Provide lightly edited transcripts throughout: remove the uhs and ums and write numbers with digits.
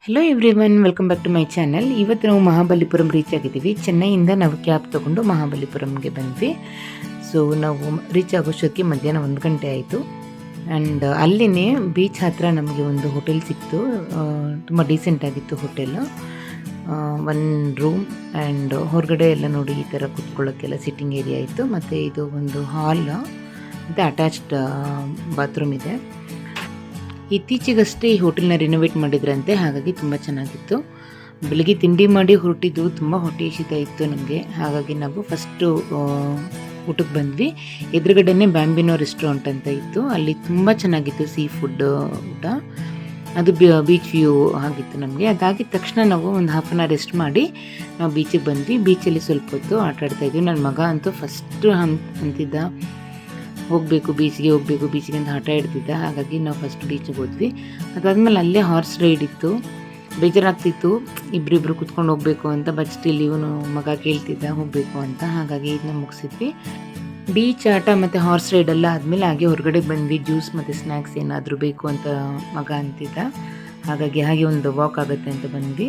Hello everyone, welcome back to my channel. ಇವತ್ತು ನಾವು Mahabalipuram reach ಆಗಿದ್ದೀವಿ. ಚೆನ್ನೈಯಿಂದ ನಾವು ಕ್ಯಾಬ್ ತೊಗೊಂಡು ಮಹಾಬಲಿಪುರಂಗೆ ಬಂದ್ವಿ. ಸೊ ನಾವು ರೀಚ್ ಆಗೋಷ್ಟೊತ್ತಿಗೆ ಮಧ್ಯಾಹ್ನ 1 ಗಂಟೆ ಆಯಿತು. ಆ್ಯಂಡ್ ಅಲ್ಲಿನೇ ಬೀಚ್ ಹತ್ರ ನಮಗೆ ಒಂದು ಹೋಟೆಲ್ ಸಿಕ್ತು. ತುಂಬ ಡೀಸೆಂಟ್ ಆಗಿತ್ತು ಹೋಟೆಲು. 1 ರೂಮ್ ಆ್ಯಂಡ್ ಹೊರಗಡೆ ಎಲ್ಲ ನೋಡಿ ಈ ಥರ ಕುತ್ಕೊಳ್ಳೋಕ್ಕೆಲ್ಲ ಸಿಟ್ಟಿಂಗ್ ಏರಿಯಾ ಇತ್ತು. ಮತ್ತು ಇದು ಒಂದು ಹಾಲ್ ಮತ್ತು ಅಟ್ಯಾಚ್ಡ್ ಬಾತ್ರೂಮ್ ಇದೆ. ಇತ್ತೀಚೆಗಷ್ಟೇ ಈ ಹೋಟೆಲ್ನ ರಿನೋವೇಟ್ ಮಾಡಿದ್ರಂತೆ, ಹಾಗಾಗಿ ತುಂಬ ಚೆನ್ನಾಗಿತ್ತು. ಬೆಳಿಗ್ಗೆ ತಿಂಡಿ ಮಾಡಿ ಹೊರಟಿದ್ದು, ತುಂಬ ಹೊಟ್ಟೆ ಹಸಿತ ಇತ್ತು ನಮಗೆ. ಹಾಗಾಗಿ ನಾವು ಫಸ್ಟು ಊಟಕ್ಕೆ ಬಂದ್ವಿ. ಎದುರುಗಡೆನೇ ಬ್ಯಾಂಬಿನೋ ರೆಸ್ಟೋರೆಂಟ್ ಅಂತ ಇತ್ತು. ಅಲ್ಲಿ ತುಂಬ ಚೆನ್ನಾಗಿತ್ತು ಸೀ ಫುಡ್ ಊಟ. ಅದು ಬೀಚ್ ವ್ಯೂ ಆಗಿತ್ತು ನಮಗೆ. ಅದಾಗಿದ ತಕ್ಷಣ ನಾವು ಒಂದು ಹಾಫ್ ಆನ್ ಅವರ್ ರೆಸ್ಟ್ ಮಾಡಿ ನಾವು ಬೀಚಿಗೆ ಬಂದ್ವಿ. ಬೀಚಲ್ಲಿ ಸ್ವಲ್ಪ ಹೊತ್ತು ಆಟ ಆಡ್ತಾಯಿದ್ವಿ. ನನ್ನ ಮಗ ಅಂತೂ ಫಸ್ಟು ಅಂತಿದ್ದ ಹೋಗಬೇಕು ಬೀಚಿಗೆ ಅಂತ ಆಟ ಇಡ್ತಿದ್ದ. ಹಾಗಾಗಿ ನಾವು ಫಸ್ಟ್ ಬೀಚಿಗೆ ಹೋದ್ವಿ. ಅದಾದಮೇಲೆ ಅಲ್ಲೇ ಹಾರ್ಸ್ ರೈಡ್ ಇತ್ತು. ಬೇಜಾರಾಗ್ತಿತ್ತು ಇಬ್ಬರಿಬ್ರು ಕುತ್ಕೊಂಡು ಹೋಗಬೇಕು ಅಂತ. ಬಟ್ ಸ್ಟಿಲ್ ಇವನು ಮಗ ಕೇಳ್ತಿದ್ದ ಹೋಗಬೇಕು ಅಂತ. ಹಾಗಾಗಿ ಇದನ್ನ ಮುಗಿಸಿದ್ವಿ. ಬೀಚ್ ಆಟ ಮತ್ತು ಹಾರ್ಸ್ ರೈಡ್ ಎಲ್ಲ ಆದಮೇಲೆ ಹಾಗೆ ಹೊರಗಡೆ ಬಂದ್ವಿ. ಜ್ಯೂಸ್ ಮತ್ತು ಸ್ನ್ಯಾಕ್ಸ್ ಏನಾದರೂ ಬೇಕು ಅಂತ ಮಗ ಅಂತಿದ್ದ. ಹಾಗಾಗಿ ಹಾಗೆ ಒಂದು ವಾಕ್ ಆಗುತ್ತೆ ಅಂತ ಬಂದ್ವಿ.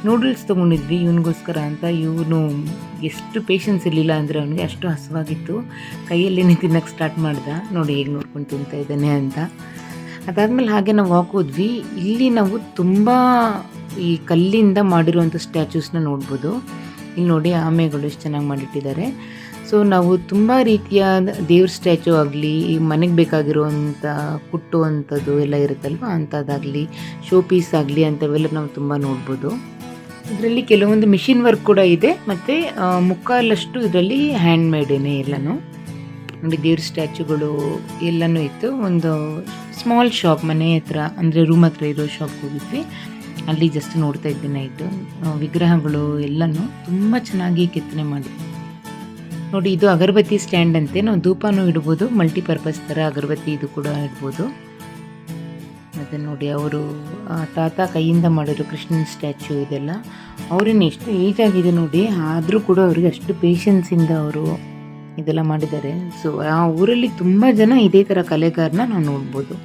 ನೂಡಲ್ಸ್ ತೊಗೊಂಡಿದ್ವಿ ಇವನಿಗೋಸ್ಕರ ಅಂತ. ಇವನು ಎಷ್ಟು ಪೇಷನ್ಸ್ ಇರಲಿಲ್ಲ ಅಂದರೆ ಅವನಿಗೆ ಅಷ್ಟು ಹಸುವಾಗಿತ್ತು. ಕೈಯಲ್ಲೇ ತಿನ್ನೋಕ್ಕೆ ಸ್ಟಾರ್ಟ್ ಮಾಡ್ದ. ನೋಡಿ ಹೇಗೆ ನೋಡ್ಕೊಂಡು ತಿಂತಾ ಇದ್ದಾನೆ ಅಂತ. ಅದಾದಮೇಲೆ ಹಾಗೆ ನಾವು ವಾಕ್ ಹೋದ್ವಿ. ಇಲ್ಲಿ ನಾವು ತುಂಬ ಈ ಕಲ್ಲಿಂದ ಮಾಡಿರುವಂಥ ಸ್ಟ್ಯಾಚ್ಯೂಸ್ನ ನೋಡ್ಬೋದು. ಇಲ್ಲಿ ನೋಡಿ ಆಮೆಗಳು ಎಷ್ಟು ಚೆನ್ನಾಗಿ ಮಾಡಿಟ್ಟಿದ್ದಾರೆ. ಸೊ ನಾವು ತುಂಬ ರೀತಿಯ ದೇವ್ರ ಸ್ಟ್ಯಾಚು ಆಗಲಿ, ಈ ಮನೆಗೆ ಬೇಕಾಗಿರುವಂಥ ಕುಟ್ಟುವಂಥದ್ದು ಎಲ್ಲ ಇರುತ್ತಲ್ವ, ಅಂಥದ್ದಾಗಲಿ, ಶೋ ಪೀಸ್ ಆಗಲಿ ಅಂಥವೆಲ್ಲ ನಾವು ತುಂಬ ನೋಡ್ಬೋದು. ಇದರಲ್ಲಿ ಕೆಲವೊಂದು ಮಿಷಿನ್ ವರ್ಕ್ ಕೂಡ ಇದೆ. ಮತ್ತು ಮುಕ್ಕಾಲಷ್ಟು ಇದರಲ್ಲಿ ಹ್ಯಾಂಡ್ ಮೇಡೇನೆ ಎಲ್ಲನೂ. ನೋಡಿ ದೇವ್ರ ಸ್ಟ್ಯಾಚುಗಳು ಎಲ್ಲನೂ ಇತ್ತು. ಒಂದು ಸ್ಮಾಲ್ ಶಾಪ್ ಮನೆ ಹತ್ರ, ಅಂದರೆ ರೂಮ್ ಹತ್ರ ಇರೋ ಶಾಪ್ಗೆ ಹೋಗಿದ್ವಿ. ಅಲ್ಲಿ ಜಸ್ಟ್ ನೋಡ್ತಾ ಇದ್ದೆ ನೈಟು. ವಿಗ್ರಹಗಳು ಎಲ್ಲನೂ ತುಂಬ ಚೆನ್ನಾಗಿ ಕೆತ್ತನೆ ಮಾಡಿ. ನೋಡಿ ಇದು ಅಗರಬತ್ತಿ ಸ್ಟ್ಯಾಂಡ್ ಅಂತೆ. ನಾವು ಧೂಪನೂ ಇಡ್ಬೋದು, ಮಲ್ಟಿಪರ್ಪಸ್ ಥರ ಅಗರಬತ್ತಿ ಇದು ಕೂಡ ಇಡ್ಬೋದು. ಮತ್ತು ನೋಡಿ ಅವರು ತಾತ ಕೈಯಿಂದ ಮಾಡಿರೋ ಕೃಷ್ಣನ ಸ್ಟ್ಯಾಚು ಇದೆಲ್ಲ. ಅವ್ರೇನು ಎಷ್ಟು ಏಜ್ ಆಗಿದೆ ನೋಡಿ, ಆದರೂ ಕೂಡ ಅವ್ರಿಗೆ ಅಷ್ಟು ಪೇಷನ್ಸಿಂದ ಅವರು ಇದೆಲ್ಲ ಮಾಡಿದ್ದಾರೆ. ಸೊ ಆ ಊರಲ್ಲಿ ತುಂಬ ಜನ ಇದೇ ಥರ ಕಲೆಗಾರನ ನಾವು ನೋಡ್ಬೋದು.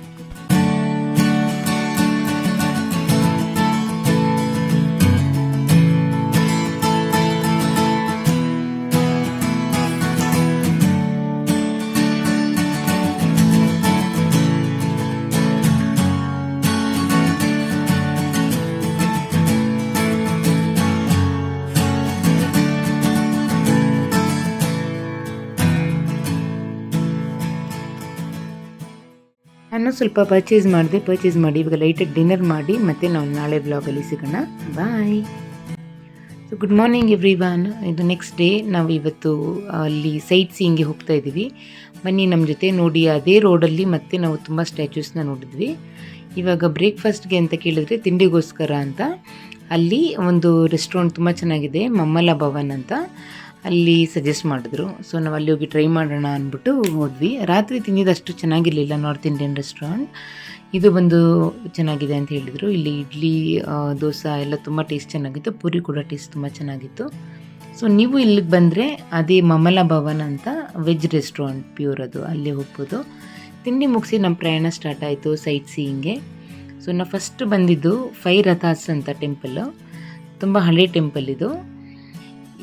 ನಾನು ಸ್ವಲ್ಪ ಪರ್ಚೇಸ್ ಮಾಡಿ ಇವಾಗ ಲೈಟಾಗಿ ಡಿನ್ನರ್ ಮಾಡಿ ಮತ್ತೆ ನಾವು ನಾಳೆ ಬ್ಲಾಗಲ್ಲಿ ಸಿಗೋಣ. Bye. So good morning everyone. ಇದು ನೆಕ್ಸ್ಟ್ ಡೇ. ನಾವು ಇವತ್ತು ಅಲ್ಲಿ ಸೈಟ್ ಸೀಯಿಂಗ್ಗೆ ಹೋಗ್ತಾ ಇದ್ದೀವಿ. ಬನ್ನಿ ನಮ್ಮ ಜೊತೆ. ನೋಡಿ ಅದೇ ರೋಡಲ್ಲಿ ಮತ್ತೆ ನಾವು ತುಂಬ ಸ್ಟ್ಯಾಚ್ಯೂಸ್ನ ನೋಡಿದ್ವಿ. ಇವಾಗ ಬ್ರೇಕ್ಫಾಸ್ಟ್ಗೆ ಅಂತ ಕೇಳಿದ್ರೆ ತಿಂಡಿಗೋಸ್ಕರ ಅಂತ ಅಲ್ಲಿ ಒಂದು ರೆಸ್ಟೋರೆಂಟ್ ತುಂಬ ಚೆನ್ನಾಗಿದೆ, ಮಮ್ಮಲ ಭವನ್ ಅಂತ. ಅಲ್ಲಿ ಸಜೆಸ್ಟ್ ಮಾಡಿದ್ರು. ಸೊ ನಾವು ಅಲ್ಲಿ ಹೋಗಿ ಟ್ರೈ ಮಾಡೋಣ ಅಂದ್ಬಿಟ್ಟು ಹೋದ್ವಿ. ರಾತ್ರಿ ತಿಂದಿದ್ದಷ್ಟು ಚೆನ್ನಾಗಿರಲಿಲ್ಲ ನಾರ್ತ್ ಇಂಡಿಯನ್ ರೆಸ್ಟೋರೆಂಟ್. ಇದು ಬಂದು ಚೆನ್ನಾಗಿದೆ ಅಂತ ಹೇಳಿದರು. ಇಲ್ಲಿ ಇಡ್ಲಿ, ದೋಸೆ ಎಲ್ಲ ತುಂಬ ಟೇಸ್ಟ್ ಚೆನ್ನಾಗಿತ್ತು. ಪೂರಿ ಕೂಡ ಟೇಸ್ಟ್ ತುಂಬ ಚೆನ್ನಾಗಿತ್ತು. ಸೊ ನೀವು ಇಲ್ಲಿಗೆ ಬಂದರೆ ಅದೇ ಮಮಲ ಭವನ್ ಅಂತ ವೆಜ್ ರೆಸ್ಟೋರೆಂಟ್ ಪ್ಯೂರ್, ಅದು ಅಲ್ಲಿ ಹೋಗ್ಬೋದು. ತಿಂಡಿ ಮುಗಿಸಿ ನಮ್ಮ ಪ್ರಯಾಣ ಸ್ಟಾರ್ಟ್ ಆಯಿತು ಸೈಟ್ ಸೀಯಿಂಗ್ಗೆ. ಸೊ ನಾವು ಫಸ್ಟ್ ಬಂದಿದ್ದು 5 ರಥಾಸ್ ಅಂತ ಟೆಂಪಲ್ಲು. ತುಂಬ ಹಳೆ ಟೆಂಪಲ್ ಇದು.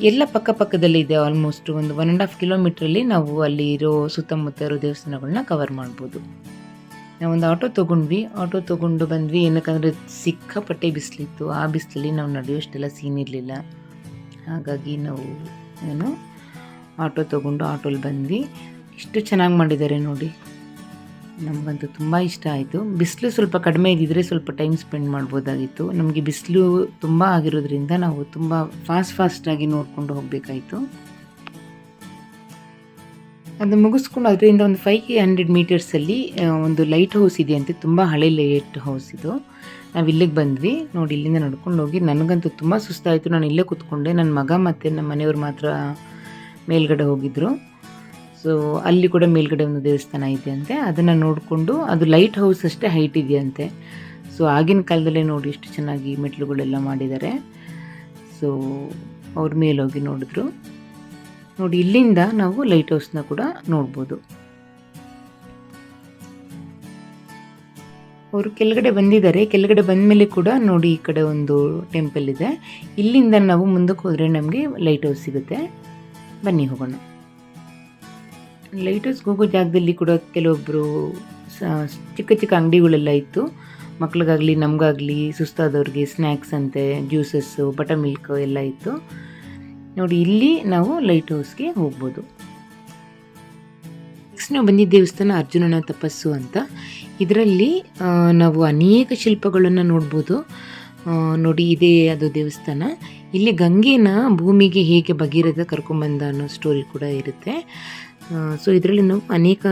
ಎಲ್ಲ ಪಕ್ಕದಲ್ಲಿದೆ. ಆಲ್ಮೋಸ್ಟ್ ಒಂದು 1.5 ಕಿಲೋಮೀಟ್ರಲ್ಲಿ ನಾವು ಅಲ್ಲಿ ಇರೋ ಸುತ್ತಮುತ್ತ ಇರೋ ದೇವಸ್ಥಾನಗಳನ್ನ ಕವರ್ ಮಾಡ್ಬೋದು. ನಾವೊಂದು ಆಟೋ ತೊಗೊಂಡು ಬಂದ್ವಿ. ಏನಕ್ಕಂದರೆ ಸಿಕ್ಕಾಪಟ್ಟೆ ಬಿಸಿಲಿತ್ತು. ಆ ಬಿಸಿಲಲ್ಲಿ ನಾವು ನಡೆಯೋಷ್ಟೆಲ್ಲ ಸೀನ್ ಇರಲಿಲ್ಲ. ಹಾಗಾಗಿ ನಾವು ಆಟೋ ತೊಗೊಂಡು ಆಟೋಲ್ಲಿ ಬಂದ್ವಿ. ಎಷ್ಟು ಚೆನ್ನಾಗಿ ಮಾಡಿದ್ದಾರೆ ನೋಡಿ, ನಮಗಂತೂ ತುಂಬ ಇಷ್ಟ ಆಯಿತು. ಬಿಸಿಲು ಸ್ವಲ್ಪ ಕಡಿಮೆ ಇದ್ದಿದ್ರೆ ಸ್ವಲ್ಪ ಟೈಮ್ ಸ್ಪೆಂಡ್ ಮಾಡ್ಬೋದಾಗಿತ್ತು. ನಮಗೆ ಬಿಸಿಲು ತುಂಬ ಆಗಿರೋದ್ರಿಂದ ನಾವು ತುಂಬ ಫಾಸ್ಟಾಗಿ ನೋಡಿಕೊಂಡು ಹೋಗಬೇಕಾಯಿತು. ಅದು ಮುಗಿಸ್ಕೊಂಡು ಅದರಿಂದ ಒಂದು 500 ಮೀಟರ್ಸಲ್ಲಿ ಒಂದು ಲೈಟ್ ಹೌಸ್ ಇದೆಯಂತೆ. ತುಂಬ ಹಳೆ ಲೈಟ್ ಹೌಸ್ ಇದು. ನಾವು ಇಲ್ಲಿಗೆ ಬಂದ್ವಿ. ನೋಡಿ ಇಲ್ಲಿಂದ ನಡ್ಕೊಂಡು ಹೋಗಿ ನನಗಂತೂ ತುಂಬ ಸುಸ್ತಾಯಿತು. ನಾನು ಇಲ್ಲೇ ಕೂತ್ಕೊಂಡೆ. ನನ್ನ ಮಗ ಮತ್ತು ನಮ್ಮ ಮನೆಯವ್ರು ಮಾತ್ರ ಮೇಲ್ಗಡೆ ಹೋಗಿದ್ದರು. ಸೊ ಅಲ್ಲಿ ಕೂಡ ಮೇಲ್ಗಡೆ ಒಂದು ದೇವಸ್ಥಾನ ಇದೆ ಅಂತೆ. ಅದನ್ನು ನೋಡಿಕೊಂಡು, ಅದು ಲೈಟ್ ಹೌಸ್ ಅಷ್ಟೇ ಹೈಟ್ ಇದೆಯಂತೆ. ಸೊ ಆಗಿನ ಕಾಲದಲ್ಲೇ ನೋಡಿ ಎಷ್ಟು ಚೆನ್ನಾಗಿ ಮೆಟ್ಲುಗಳೆಲ್ಲ ಮಾಡಿದ್ದಾರೆ. ಸೊ ಅವ್ರ ಮೇಲೋಗಿ ನೋಡಿದ್ರು. ನೋಡಿ ಇಲ್ಲಿಂದ ನಾವು ಲೈಟ್ ಹೌಸ್ನ ಕೂಡ ನೋಡ್ಬೋದು. ಅವರು ಕೆಳಗಡೆ ಬಂದಿದ್ದಾರೆ. ಕೆಳಗಡೆ ಬಂದ ಮೇಲೆ ಕೂಡ ನೋಡಿ ಈ ಕಡೆ ಒಂದು ಟೆಂಪಲ್ ಇದೆ. ಇಲ್ಲಿಂದ ನಾವು ಮುಂದಕ್ಕೆ ಹೋದರೆ ನಮಗೆ ಲೈಟ್ ಹೌಸ್ ಸಿಗುತ್ತೆ. ಬನ್ನಿ ಹೋಗೋಣ. ಲೈಟ್ ಹೌಸ್ಗೆ ಹೋಗೋ ಜಾಗದಲ್ಲಿ ಕೂಡ ಕೆಲವೊಬ್ಬರು ಚಿಕ್ಕ ಚಿಕ್ಕ ಅಂಗಡಿಗಳೆಲ್ಲ ಇತ್ತು. ಮಕ್ಳಿಗಾಗಲಿ ನಮಗಾಗಲಿ ಸುಸ್ತಾದವ್ರಿಗೆ ಸ್ನ್ಯಾಕ್ಸ್ ಅಂತೆ, ಜ್ಯೂಸಸ್ಸು, ಬಟರ್ ಮಿಲ್ಕ್ ಎಲ್ಲ ಇತ್ತು. ನೋಡಿ ಇಲ್ಲಿ ನಾವು ಲೈಟ್ ಹೌಸ್ಗೆ ಹೋಗ್ಬೋದು. ನೆಕ್ಸ್ಟ್ ನಾವು ಬಂದಿದ್ದ ದೇವಸ್ಥಾನ ಅರ್ಜುನನ ತಪಸ್ಸು ಅಂತ. ಇದರಲ್ಲಿ ನಾವು ಅನೇಕ ಶಿಲ್ಪಗಳನ್ನು ನೋಡ್ಬೋದು. ನೋಡಿ ಇದೇ ಅದು ದೇವಸ್ಥಾನ. ಇಲ್ಲಿ ಗಂಗೆನ ಭೂಮಿಗೆ ಹೇಗೆ ಭಗೀರಥ ಕರ್ಕೊಂಬಂದ ಅನ್ನೋ ಸ್ಟೋರಿ ಕೂಡ ಇರುತ್ತೆ. ಸೊ ಇದರಲ್ಲಿ ನಾವು ಅನೇಕ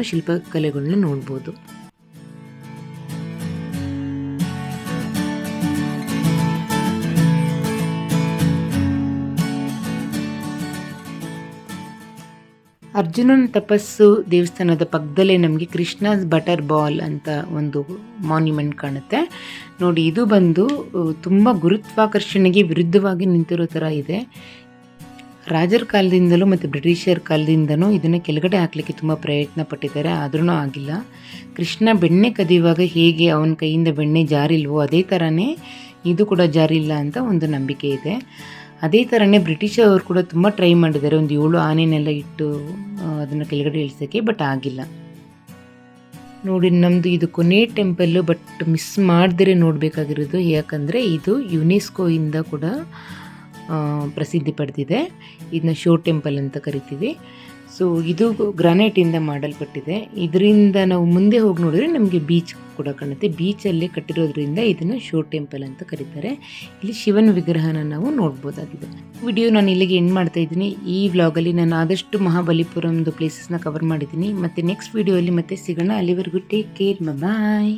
ಶಿಲ್ಪಕಲೆಗಳನ್ನ ನೋಡ್ಬೋದು. ಅರ್ಜುನನ ತಪಸ್ಸು ದೇವಸ್ಥಾನದ ಪಕ್ಕದಲ್ಲೇ ನಮಗೆ ಕೃಷ್ಣಾಸ್ ಬಟರ್ ಬಾಲ್ ಅಂತ ಒಂದು ಮಾನ್ಯುಮೆಂಟ್ ಕಾಣುತ್ತೆ. ನೋಡಿ ಇದು ಬಂದು ತುಂಬ ಗುರುತ್ವಾಕರ್ಷಣೆಗೆ ವಿರುದ್ಧವಾಗಿ ನಿಂತಿರೋ ಥರ ಇದೆ. ರಾಜರ ಕಾಲದಿಂದಲೂ ಮತ್ತು ಬ್ರಿಟಿಷರ್ ಕಾಲದಿಂದನೂ ಇದನ್ನು ಕೆಳಗಡೆ ಹಾಕಲಿಕ್ಕೆ ತುಂಬ ಪ್ರಯತ್ನ ಪಟ್ಟಿದ್ದಾರೆ, ಆದ್ರೂ ಆಗಿಲ್ಲ. ಕೃಷ್ಣ ಬೆಣ್ಣೆ ಕದಿಯುವಾಗ ಹೇಗೆ ಅವನ ಕೈಯಿಂದ ಬೆಣ್ಣೆ ಜಾರಿಲ್ವೋ ಅದೇ ಥರನೇ ಇದು ಕೂಡ ಜಾರಿಲ್ಲ ಅಂತ ಒಂದು ನಂಬಿಕೆ ಇದೆ. ಅದೇ ಥರನೇ ಬ್ರಿಟಿಷವರು ಕೂಡ ತುಂಬ ಟ್ರೈ ಮಾಡಿದ್ದಾರೆ, ಒಂದು 7 ಆನೆನೆಲ್ಲ ಇಟ್ಟು ಅದನ್ನು ಕೆಳಗಡೆ ಇಳಿಸೋಕ್ಕೆ, ಬಟ್ ಆಗಿಲ್ಲ. ನೋಡಿ ನಮ್ಮದು ಇದು ಕೊನೆ ಟೆಂಪಲ್ಲು, ಬಟ್ ಮಿಸ್ ಮಾಡದೇ ನೋಡಬೇಕಾಗಿರೋದು. ಯಾಕಂದರೆ ಇದು ಯುನೆಸ್ಕೋಯಿಂದ ಕೂಡ ಪ್ರಸಿದ್ಧಿ ಪಡೆದಿದೆ. ಇದನ್ನ ಶೋ ಟೆಂಪಲ್ ಅಂತ ಕರಿತೀವಿ. ಸೊ ಇದು ಗ್ರಾನೈಟಿಂದ ಮಾಡಲ್ಪಟ್ಟಿದೆ. ಇದರಿಂದ ನಾವು ಮುಂದೆ ಹೋಗಿ ನೋಡಿದ್ರೆ ನಮಗೆ ಬೀಚ್ ಕೂಡ ಕಾಣುತ್ತೆ. ಬೀಚಲ್ಲೇ ಕಟ್ಟಿರೋದ್ರಿಂದ ಇದನ್ನು ಶೋ ಟೆಂಪಲ್ ಅಂತ ಕರೀತಾರೆ. ಇಲ್ಲಿ ಶಿವನ ವಿಗ್ರಹನ ನಾವು ನೋಡ್ಬೋದಾಗಿದೆ. ವಿಡಿಯೋ ನಾನು ಇಲ್ಲಿಗೆ ಎಂಡ್ ಮಾಡ್ತಾ ಇದ್ದೀನಿ. ಈ ವ್ಲಾಗಲ್ಲಿ ನಾನು ಆದಷ್ಟು ಮಹಾಬಲಿಪುರಮ್ದು ಪ್ಲೇಸಸ್ನ ಕವರ್ ಮಾಡಿದ್ದೀನಿ. ಮತ್ತು ನೆಕ್ಸ್ಟ್ ವಿಡಿಯೋಲ್ಲಿ ಮತ್ತೆ ಸಿಗೋಣ. ಅಲ್ಲಿವರೆಗೂ ಟೇಕ್ ಕೇರ್, ಬಾಯ್.